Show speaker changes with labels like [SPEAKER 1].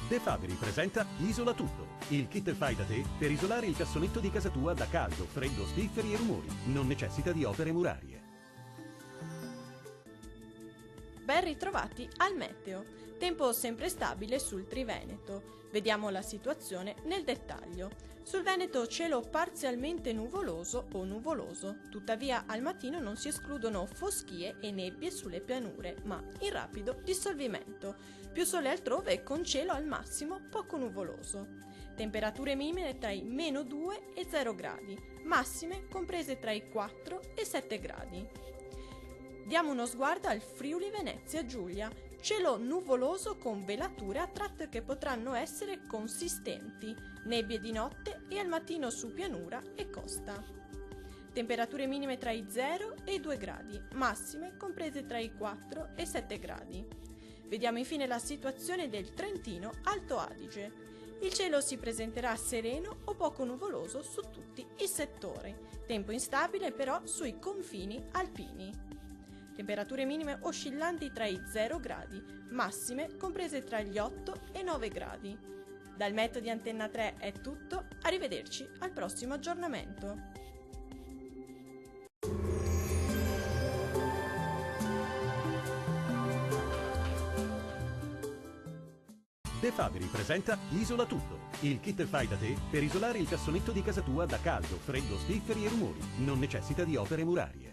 [SPEAKER 1] De Fabri presenta Isola Tutto, il kit fai da te per isolare il cassonetto di casa tua da caldo, freddo, spifferi e rumori. Non necessita di opere murarie.
[SPEAKER 2] Ben ritrovati al meteo. Tempo sempre stabile sul Triveneto. Vediamo la situazione nel dettaglio. Sul Veneto cielo parzialmente nuvoloso o nuvoloso, tuttavia al mattino non si escludono foschie e nebbie sulle pianure, ma in rapido dissolvimento. Più sole altrove con cielo al massimo poco nuvoloso. Temperature minime tra i -2 e 0 gradi, massime comprese tra i 4 e 7 gradi. Diamo uno sguardo al Friuli Venezia Giulia. Cielo nuvoloso con velature a tratti che potranno essere consistenti, nebbie di notte e al mattino su pianura e costa. Temperature minime tra i 0 e i 2 gradi, massime comprese tra i 4 e 7 gradi. Vediamo infine la situazione del Trentino Alto Adige. Il cielo si presenterà sereno o poco nuvoloso su tutti i settori, tempo instabile però sui confini alpini. Temperature minime oscillanti tra i 0 gradi, massime comprese tra gli 8 e 9 gradi. Dal meteo di Antenna 3 è tutto, arrivederci al prossimo aggiornamento.
[SPEAKER 1] De Fabri presenta Isola Tutto, il kit fai da te per isolare il cassonetto di casa tua da caldo, freddo, spifferi e rumori. Non necessita di opere murarie.